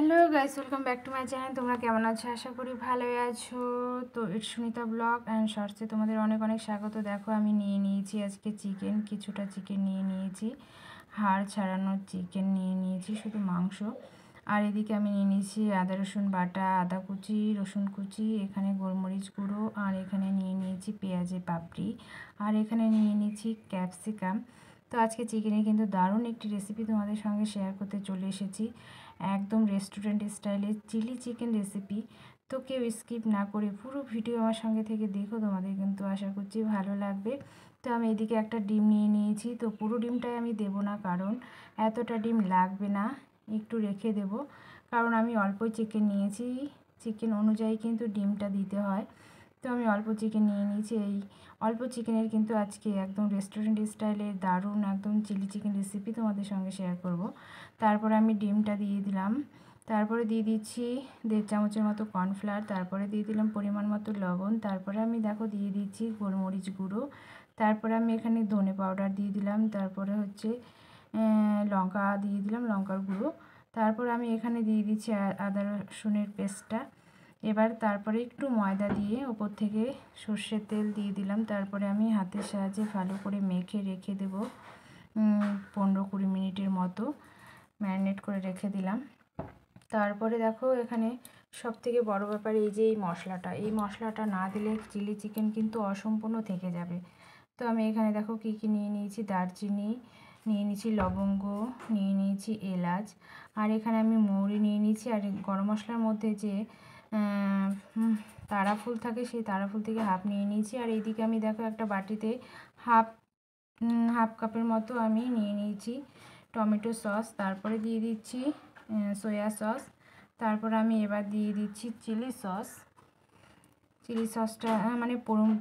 Hello guys, welcome back to my channel. তোমরা কেমন আছো? আশা করি ভালোই আছো। তো ইটস সুনিতা ব্লগ অ্যান্ড শর্টসে তোমাদের অনেক অনেক স্বাগত। দেখো আমি নিয়ে নিয়েছি আজকে চিকেন, কিছুটা চিকেন নিয়ে নিয়েছি, হাড় ছাড়ানো চিকেন নিয়ে নিয়েছি, শুধু মাংস। আর এদিকে আমি নিয়ে নিয়েছি আদা রসুন বাটা, আদা কুচি, রসুন কুচি, এখানে গোলমরিচ গুঁড়ো, আর এখানে নিয়ে নিয়েছি পেঁয়াজের পাপড়ি, আর এখানে নিয়ে নিয়েছি ক্যাপসিকাম। তো আজকে চিকেনের কিন্তু দারুণ একটি রেসিপি তোমাদের সঙ্গে শেয়ার করতে চলে এসেছি, একদম রেস্টুরেন্ট স্টাইলের চিলি চিকেন রেসিপি। তো কেউ স্কিপ না করে পুরো ভিডিও আমার সঙ্গে থেকে দেখো, তোমাদের কিন্তু আশা করছি ভালো লাগবে। তো আমি এদিকে একটা ডিম নিয়ে নিয়েছি। তো পুরো ডিমটাই আমি দেবো না, কারণ এতটা ডিম লাগবে না, একটু রেখে দেব, কারণ আমি অল্পই চিকেন নিয়েছি, চিকেন অনুযায়ী কিন্তু ডিমটা দিতে হয়। তো আমি অল্প চিকেন নিয়ে নিয়েছি। এই অল্প চিকেনের কিন্তু আজকে একদম রেস্টুরেন্ট স্টাইলের দারুণ একদম চিলি চিকেন রেসিপি তোমাদের সঙ্গে শেয়ার করব। তারপরে আমি ডিমটা দিয়ে দিলাম, তারপরে দিয়ে দিচ্ছি 1.5 চামচের মতো কর্নফ্লাওয়ার, তারপরে দিয়ে দিলাম পরিমাণ মতো লবণ, তারপরে আমি দেখো দিয়ে দিচ্ছি গোলমরিচ গুঁড়ো, তারপরে আমি এখানে ধনে পাউডার দিয়ে দিলাম, তারপরে হচ্ছে লঙ্কা দিয়ে দিলাম, লঙ্কার গুঁড়ো, তারপরে আমি এখানে দিয়ে দিচ্ছি আদা রসুনের পেস্টটা। এবার তারপরে একটু ময়দা দিয়ে ওপর থেকে সর্ষের তেল দিয়ে দিলাম, তারপরে আমি হাতের সাহায্যে ভালো করে মেখে রেখে দেব 15-20 মিনিটের মতো ম্যারিনেট করে রেখে দিলাম। তারপরে দেখো এখানে সবথেকে বড় ব্যাপার এই যে এই মশলাটা না দিলে চিলি চিকেন কিন্তু অসম্পূর্ণ থেকে যাবে। তো আমি এখানে দেখো কী কী নিয়ে নিয়েছি, দারচিনি নিয়ে নিয়েছি, লবঙ্গ নিয়ে নিয়েছি, এলাচ, আর এখানে আমি মৌরি নিয়ে নিয়েছি, আর গরম মশলার মধ্যে যে তারা ফুল থাকে সেই তারা ফুল থেকে হাফ নিয়ে নিয়েছি। আর এইদিকে আমি দেখো একটা বাটিতে হাফ কাপের মতো আমি নিয়ে নিয়েছি টমেটো সস, তারপরে দিয়ে দিচ্ছি সয়া সস, তারপর আমি এবার দিয়ে দিচ্ছি চিলি সসটা মানে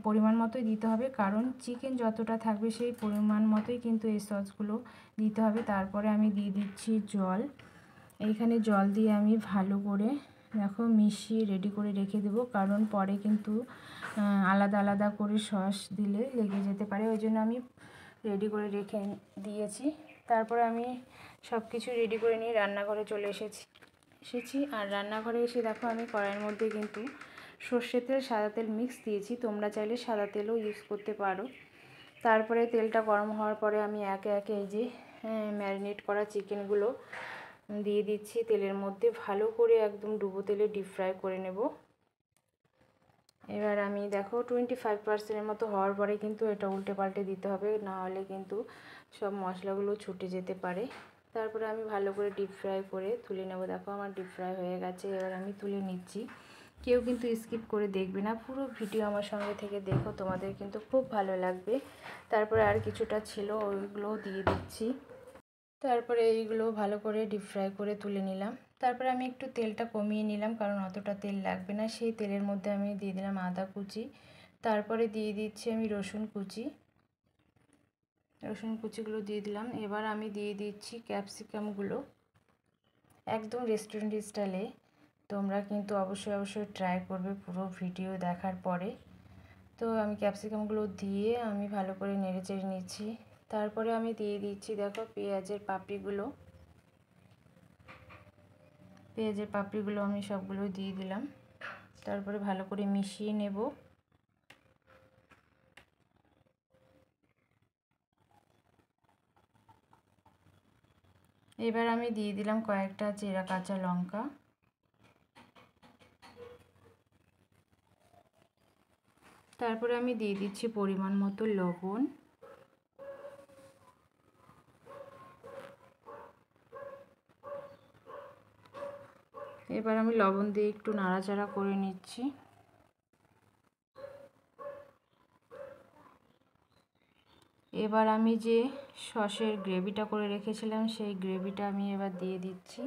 পরিমাণ মতোই দিতে হবে, কারণ চিকেন যতটা থাকবে সেই পরিমাণ মতোই কিন্তু এই সসগুলো দিতে হবে। তারপরে আমি দিয়ে দিচ্ছি জল, এইখানে জল দিয়ে আমি ভালো করে দেখো মিশিয়ে রেডি করে রেখে দেবো, কারণ পরে কিন্তু আলাদা আলাদা করে সস দিলে লেগে যেতে পারে, ওই জন্য আমি রেডি করে রেখে দিয়েছি। তারপরে আমি সব কিছু রেডি করে নিয়ে রান্নাঘরে চলে এসেছি। আর রান্নাঘরে এসে দেখো আমি কড়াইয়ের মধ্যে কিন্তু সর্ষের তেল সাদা তেল মিক্স দিয়েছি, তোমরা চাইলে সাদা তেলও ইউজ করতে পারো। তারপরে তেলটা গরম হওয়ার পরে আমি একে একে এই যে ম্যারিনেট করা চিকেনগুলো দিয়ে দিচ্ছি তেলের মধ্যে, ভালো করে একদম ডুবো তেলে ডিপ ফ্রাই করে নেব। এবার আমি দেখো 25% মতো হওয়ার পরে কিন্তু এটা উল্টে পাল্টে দিতে হবে, না হলে কিন্তু সব মশলাগুলো ছুটে যেতে পারে। তারপরে আমি ভালো করে ডিপ ফ্রাই করে তুলে নেব। দেখো আমার ডিপ ফ্রাই হয়ে গেছে, এবার আমি তুলে নিচ্ছি। কেউ কিন্তু স্কিপ করে দেখবে না, পুরো ভিডিও আমার সঙ্গে থেকে দেখো, তোমাদের কিন্তু খুব ভালো লাগবে। তারপরে আর কিছুটা ছিল, ওইগুলোও দিয়ে দিচ্ছি। তারপরে এইগুলো ভালো করে ডিপ ফ্রাই করে তুলে নিলাম। তারপরে আমি একটু তেলটা কমিয়ে নিলাম, কারণ অতটা তেল লাগবে না। সেই তেলের মধ্যে আমি দিয়ে দিলাম আদা কুচি, তারপরে দিয়ে দিচ্ছি আমি রসুন কুচিগুলো দিয়ে দিলাম। এবার আমি দিয়ে দিচ্ছি ক্যাপসিকামগুলো, একদম রেস্টুরেন্ট স্টাইলে। তোমরা কিন্তু অবশ্যই ট্রাই করবে পুরো ভিডিও দেখার পরে। তো আমি ক্যাপসিকামগুলো দিয়ে আমি ভালো করে নেড়ে চেড়ে নিচ্ছি। তারপরে আমি দিয়ে দিচ্ছি দেখো পেঁয়াজের পাপড়িগুলো আমি সবগুলো দিয়ে দিলাম। তারপরে ভালো করে মিশিয়ে নেব। এবার আমি দিয়ে দিলাম কয়েকটা চেরা কাঁচা লঙ্কা, তারপরে আমি দিয়ে দিচ্ছি পরিমাণ মতো লবণ, এবার আমি লবণ দিয়ে একটু নাড়াচাড়া করে নিচ্ছি। এবার আমি যে সসের গ্রেভিটা করে রেখেছিলাম সেই গ্রেভিটা আমি এবার দিয়ে দিচ্ছি,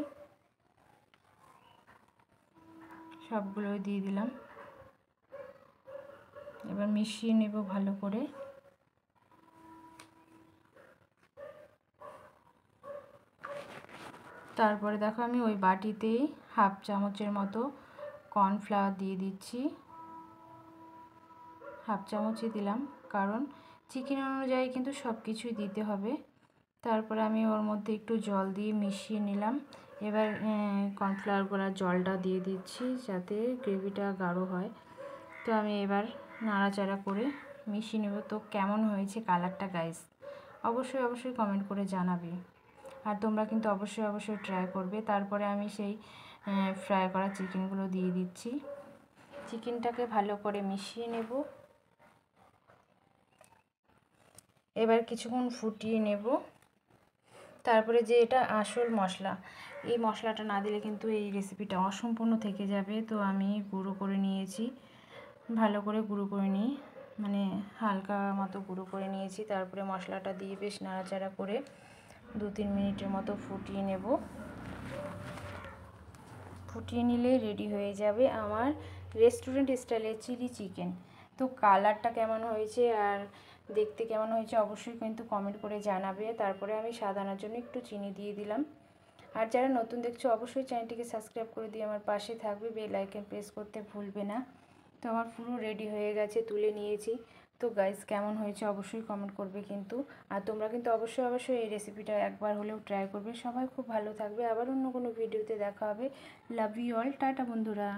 সবগুলোই দিয়ে দিলাম। এবার মিশিয়ে নেব ভালো করে। তারপরে দেখো আমি ওই বাটিতেই হাফ চামচের মতো কর্নফ্লাওয়ার দিয়ে দিচ্ছি, হাফ চামচই দিলাম, কারণ চিকেন অনুযায়ী কিন্তু সব কিছুই দিতে হবে। তারপরে আমি ওর মধ্যে একটু জল দিয়ে মিশিয়ে নিলাম। এবার কর্নফ্লাওয়ার গোলার জলটা দিয়ে দিচ্ছি যাতে গ্রেভিটা গাঢ় হয়। তো আমি এবার নাড়াচাড়া করে মিশিয়ে নেব। তো কেমন হয়েছে কালারটা গাইস অবশ্যই কমেন্ট করে জানাবে। আর তোমরা কিন্তু অবশ্যই ট্রাই করবে। তারপরে আমি সেই ফ্রাই করা চিকেনগুলো দিয়ে দিচ্ছি। চিকেনটাকে ভালো করে মিশিয়ে নেব। এবার কিছুক্ষণ ফুটিয়ে নেব। তারপরে যে এটা আসল মশলা, এই মশলাটা না দিলে কিন্তু এই রেসিপিটা অসম্পূর্ণ থেকে যাবে। তো আমি গুঁড়ো করে নিয়েছি, ভালো করে গুঁড়ো করে নিই, মানে হালকা মতো গুঁড়ো করে নিয়েছি। তারপরে মশলাটা দিয়ে বেশ নাড়াচাড়া করে 2-3 মিনিটের মতো ফুটিয়ে নেব। ফুটিয়ে নিলে রেডি হয়ে যাবে আমার রেস্টুরেন্ট স্টাইলের চিলি চিকেন। তো কালারটা কেমন হয়েছে আর দেখতে কেমন হয়েছে অবশ্যই কিন্তু কমেন্ট করে জানাবে। তারপরে আমি স্বাদ আনার জন্য একটু চিনি দিয়ে দিলাম। আর যারা নতুন দেখছো অবশ্যই চ্যানেলটিকে সাবস্ক্রাইব করে দিয়ে আমার পাশে থাকবে, বেল আইকন প্রেস করতে ভুলবে না। তো আমার পুরো রেডি হয়ে গেছে, তুলে নিয়েছি। তো গাইস কেমন হয়েছে অবশ্যই কমেন্ট করবে কিন্তু। আর তোমরা কিন্তু অবশ্যই এই রেসিপিটা একবার হলেও ট্রাই করবে। সবাই খুব ভালো থাকবে। আবার অন্য কোনো ভিডিওতে দেখা হবে। লাভ ইউ অল, টাটা বন্ধুরা।